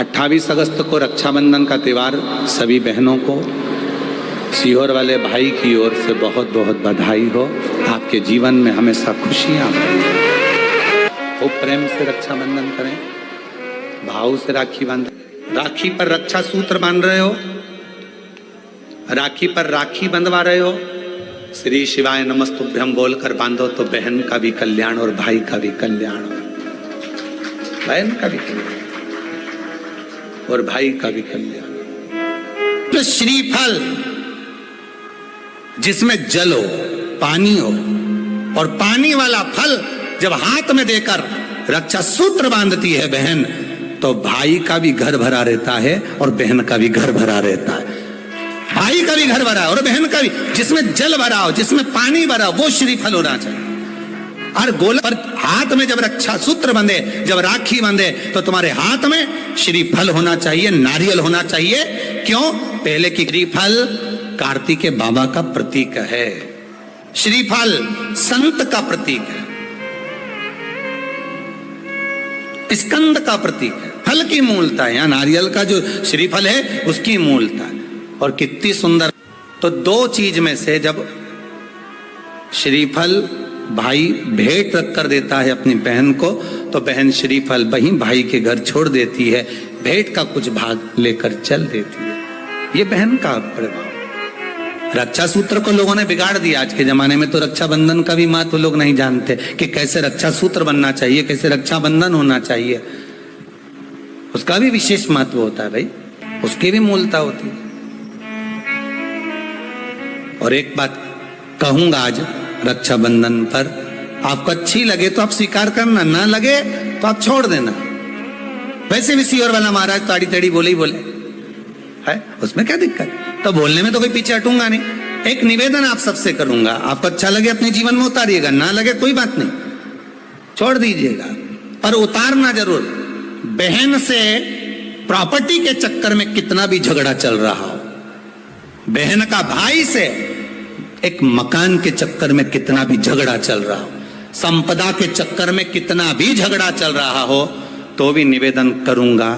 28 अगस्त को रक्षाबंधन का त्यौहार सभी बहनों को सीहोर वाले भाई की ओर से बहुत बहुत बधाई हो। आपके जीवन में हमेशा खुशियां भरें। खूब प्रेम से रक्षाबंधन करें, भाव से राखी बांधें। राखी पर रक्षा सूत्र बांध रहे हो, राखी पर राखी बंधवा रहे हो, श्री शिवाय नमस्तुभ्यम बोलकर बांधो तो बहन का भी कल्याण और भाई का भी कल्याण हो। बहन का भी कल्याण और भाई का भी कल्याण। तो श्रीफल जिसमें जल हो, पानी हो, और पानी वाला फल जब हाथ में देकर रक्षा सूत्र बांधती है बहन, तो भाई का भी घर भरा रहता है और बहन का भी घर भरा रहता है। भाई का भी घर भरा और बहन का भी। जिसमें जल भरा हो, जिसमें पानी भरा हो, वो श्रीफल होना चाहिए। और गोला पर हाथ में जब रक्षा सूत्र बंधे, जब राखी बंधे, तो तुम्हारे हाथ में श्रीफल होना चाहिए, नारियल होना चाहिए। क्यों? पहले की श्रीफल कार्तिक बाबा का प्रतीक है, श्रीफल संत का प्रतीक है, स्कंद का प्रतीक है। फल की मूलता है, यहाँ नारियल का जो श्रीफल है उसकी मूलता है। और कितनी सुंदर। तो दो चीज में से जब श्रीफल भाई भेंट रख कर देता है अपनी बहन को, तो बहन श्रीफल वहीं भाई के घर छोड़ देती है, भेंट का कुछ भाग लेकर चल देती है। ये बहन का प्रभाव। रक्षा सूत्र को लोगों ने बिगाड़ दिया। आज के जमाने में तो रक्षाबंधन का भी महत्व लोग नहीं जानते कि कैसे रक्षा सूत्र बनना चाहिए, कैसे रक्षाबंधन होना चाहिए। उसका भी विशेष महत्व होता है भाई, उसकी भी मूलता होती है। और एक बात कहूंगा आज रक्षाबंधन पर, आपको अच्छी लगे तो आप स्वीकार करना, ना लगे तो आप छोड़ देना। वैसे भी सीहोर वाला महाराज ताड़ी ताड़ी बोले ही बोले है, उसमें क्या दिक्कत? तो बोलने में तो कोई पीछे हटूंगा नहीं। एक निवेदन आप सबसे करूंगा, आपको अच्छा लगे अपने जीवन में उतारिएगा, ना लगे कोई बात नहीं, छोड़ दीजिएगा, पर उतारना जरूर। बहन से प्रॉपर्टी के चक्कर में कितना भी झगड़ा चल रहा हो, बहन का भाई से एक मकान के चक्कर में कितना भी झगड़ा चल रहा हो, संपदा के चक्कर में कितना भी झगड़ा चल रहा हो, तो भी निवेदन करूंगा,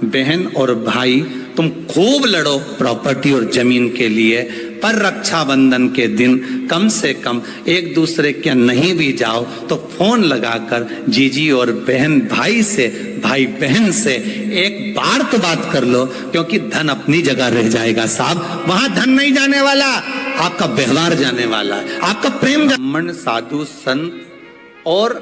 बहन और भाई तुम खूब लड़ो प्रॉपर्टी और जमीन के लिए, पर रक्षाबंधन के दिन कम से कम एक दूसरे के नहीं भी जाओ तो फोन लगाकर जीजी और बहन भाई से, भाई बहन से एक बार तो बात कर लो। क्योंकि धन अपनी जगह रह जाएगा साहब, वहां धन नहीं जाने वाला, आपका व्यवहार जाने वाला है, आपका प्रेम। ब्राह्मण, साधु, संत और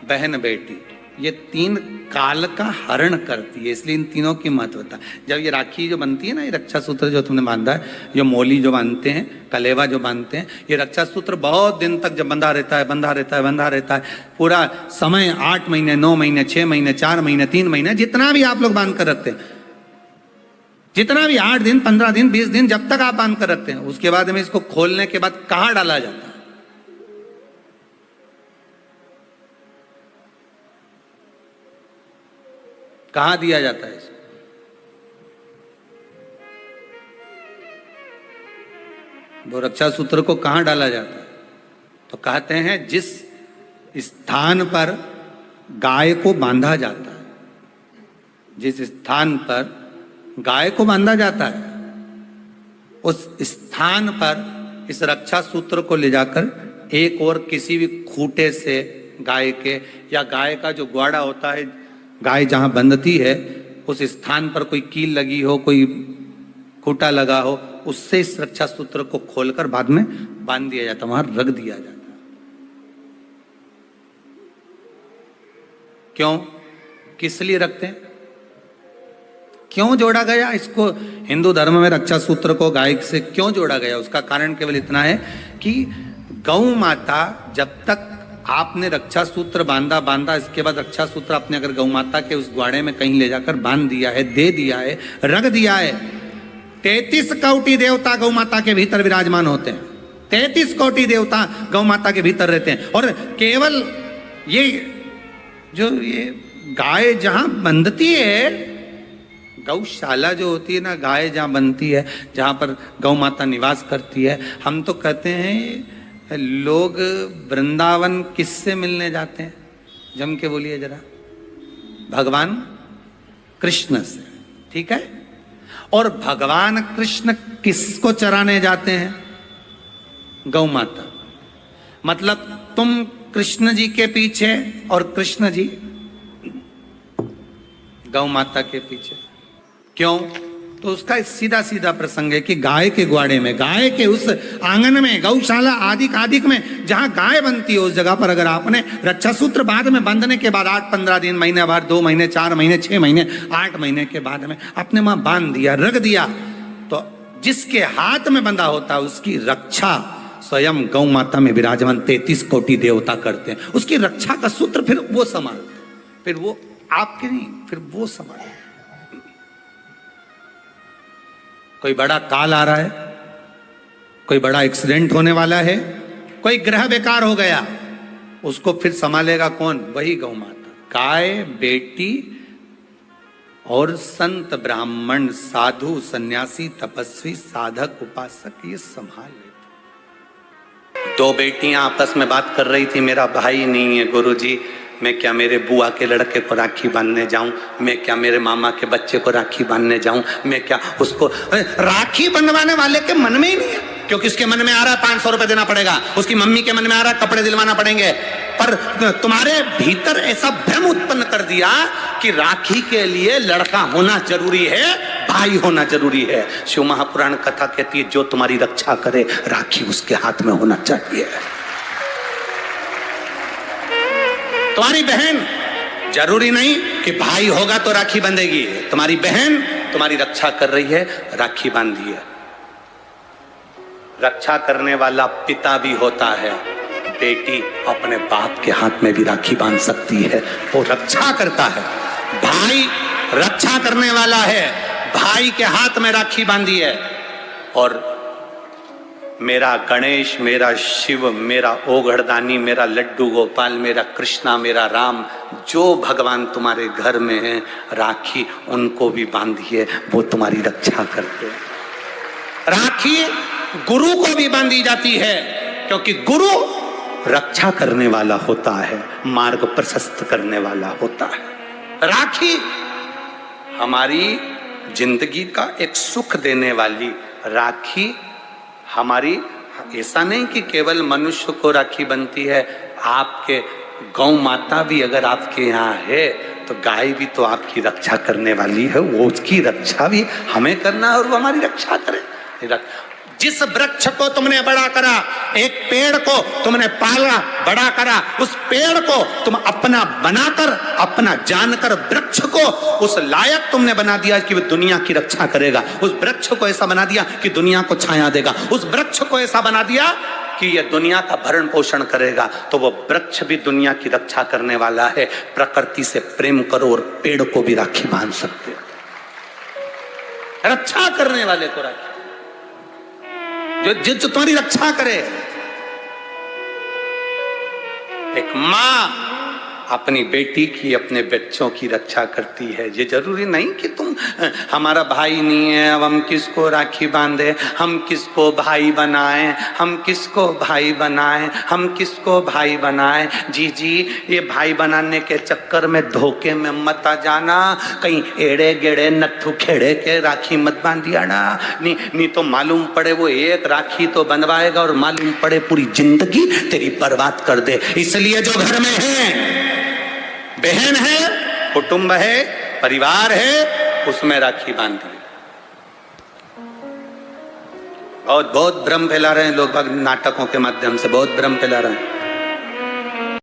बहन बेटी, ये तीन काल का हरण करती है, इसलिए इन तीनों की महत्वता। जब ये राखी जो बनती है ना, ये रक्षा सूत्र जो तुमने बांधा है, जो मोली जो बांधते हैं, कलेवा जो बांधते हैं, ये रक्षा सूत्र बहुत दिन तक जब बंधा रहता है, बंधा रहता है, बंधा रहता है, पूरा समय 8 महीने, 9 महीने, 6 महीने, 4 महीने, 3 महीने, जितना भी आप लोग बांध कर रखते हैं, जितना भी 8 दिन, 15 दिन, 20 दिन, जब तक आप बांध कर रखते हैं, उसके बाद में इसको खोलने के बाद कहाँ डाला जाता है? कहां दिया जाता है इसको? वो रक्षा सूत्र को कहां डाला जाता है? तो कहते हैं जिस स्थान पर गाय को बांधा जाता है, जिस स्थान पर गाय को बांधा जाता है, उस स्थान पर इस रक्षा सूत्र को ले जाकर एक और किसी भी खूंटे से गाय के, या गाय का जो ग्वाड़ा होता है, गाय जहां बंधती है उस स्थान पर कोई कील लगी हो, कोई खूंटा लगा हो, उससे इस रक्षा सूत्र को खोलकर बाद में बांध दिया जाता, वहां रख दिया जाता। क्यों, किस लिए रखते हैं, क्यों जोड़ा गया इसको? हिंदू धर्म में रक्षा सूत्र को गाय से क्यों जोड़ा गया? उसका कारण केवल इतना है कि गौ माता, जब तक आपने रक्षा सूत्र बांधा, इसके बाद रक्षा सूत्र आपने अगर गौ माता के उस ग्वाड़े में कहीं ले जाकर बांध दिया है, दे दिया है, रख दिया है, 33 कोटि देवता गौ माता के भीतर विराजमान होते हैं, 33 कोटि देवता गौ माता के भीतर रहते हैं। और केवल ये जो ये गाय जहां बंधती है, गौशाला जो होती है ना, गाय जहां बनती है, जहां पर गौ माता निवास करती है, हम तो कहते हैं लोग वृंदावन किससे मिलने जाते हैं? जम के बोलिए जरा। भगवान कृष्ण से, ठीक है। और भगवान कृष्ण किसको चराने जाते हैं? गौ माता। मतलब तुम कृष्ण जी के पीछे और कृष्ण जी गौ माता के पीछे। क्यों? तो उसका सीधा सीधा प्रसंग है कि गाय के ग्वाड़े में, गाय के उस आंगन में, गौशाला आदि में जहां गाय बनती है, उस जगह पर अगर आपने रक्षा सूत्र बाद में बांधने के बाद 8-15 दिन, महीने भर, 2 महीने, 4 महीने, 6 महीने, 8 महीने के बाद में आपने वहां बांध दिया, रख दिया, तो जिसके हाथ में बंधा होता है उसकी रक्षा स्वयं गौ माता में विराजमान 33 कोटि देवता करते हैं। उसकी रक्षा का सूत्र फिर वो संभालते, फिर वो आपके नहीं, फिर वो संभालते। कोई बड़ा काल आ रहा है, कोई बड़ा एक्सीडेंट होने वाला है, कोई ग्रह बेकार हो गया, उसको फिर संभालेगा कौन? वही गौ माता। गाय, बेटी और संत, ब्राह्मण, साधु, सन्यासी, तपस्वी, साधक, उपासक ये संभाल लेते। 2 बेटियां आपस में बात कर रही थी, मेरा भाई नहीं है गुरुजी, मैं क्या मेरे बुआ के लड़के को राखी बांधने जाऊं, मैं क्या मेरे मामा के बच्चे को राखी बांधने जाऊं, मैं क्या उसको राखी बंधवाने वाले के मन में ही नहीं है, क्योंकि उसके मन में आ रहा है 500 रुपए देना पड़ेगा, उसकी मम्मी के मन में आ रहा है कपड़े दिलवाना पड़ेंगे। पर तुम्हारे भीतर ऐसा भ्रम उत्पन्न कर दिया कि राखी के लिए लड़का होना जरूरी है, भाई होना जरूरी है। शिव महापुराण कथा कहती है जो तुम्हारी रक्षा करे राखी उसके हाथ में होना चाहिए। तुम्हारी बहन जरूरी नहीं कि भाई होगा तो राखी बंधेगी, तुम्हारी बहन तुम्हारी रक्षा कर रही है, राखी बांधिए। रक्षा करने वाला पिता भी होता है, बेटी अपने बाप के हाथ में भी राखी बांध सकती है, वो रक्षा करता है। भाई रक्षा करने वाला है, भाई के हाथ में राखी बांधी है। और मेरा गणेश, मेरा शिव, मेरा ओघड़दानी, मेरा लड्डू गोपाल, मेरा कृष्णा, मेरा राम, जो भगवान तुम्हारे घर में है, राखी उनको भी बांधिए, वो तुम्हारी रक्षा करते हैं। राखी गुरु को भी बांधी जाती है, क्योंकि गुरु रक्षा करने वाला होता है, मार्ग प्रशस्त करने वाला होता है। राखी हमारी जिंदगी का एक सुख देने वाली, राखी हमारी, ऐसा नहीं कि केवल मनुष्य को राखी बनती है, आपके गौ माता भी अगर आपके यहाँ है तो गाय भी तो आपकी रक्षा करने वाली है, वो उसकी रक्षा भी हमें करना है और वो हमारी रक्षा करे। जिस वृक्ष को तुमने बड़ा करा, एक पेड़ को तुमने पाला, बड़ा करा, उस पेड़ को तुम अपना बनाकर, अपना जानकर वृक्ष को उस लायक तुमने बना दिया कि वो दुनिया की रक्षा करेगा। उस वृक्ष को ऐसा बना दिया कि दुनिया को छाया देगा। उस वृक्ष को ऐसा बना दिया कि ये दुनिया का भरण पोषण करेगा। तो वो वृक्ष भी दुनिया की रक्षा करने वाला है। प्रकृति से प्रेम करो और पेड़ को भी राखी बांध सकते हो। रक्षा करने वाले को राखी, जो तुम्हारी रक्षा करे। एक माँ अपनी बेटी की, अपने बच्चों की रक्षा करती है। ये जरूरी नहीं कि तुम, हमारा भाई नहीं है अब हम किसको राखी बांधे, हम किसको भाई बनाएं, हम किसको भाई बनाएं, हम किसको भाई बनाएं। जी जी, ये भाई बनाने के चक्कर में धोखे में मत आ जाना, कहीं एड़े गेड़े नट्ठू खेड़े के राखी मत बांधिया ना। नहीं तो मालूम पड़े वो एक राखी तो बंधवाएगा और मालूम पड़े पूरी जिंदगी तेरी बर्बाद कर दे। इसलिए जो घर में है, बहन है, कुटुंब है, परिवार है, उसमें राखी बांधिए। बहुत भ्रम फैला रहे हैं लोग, नाटकों के माध्यम से बहुत भ्रम फैला रहे हैं।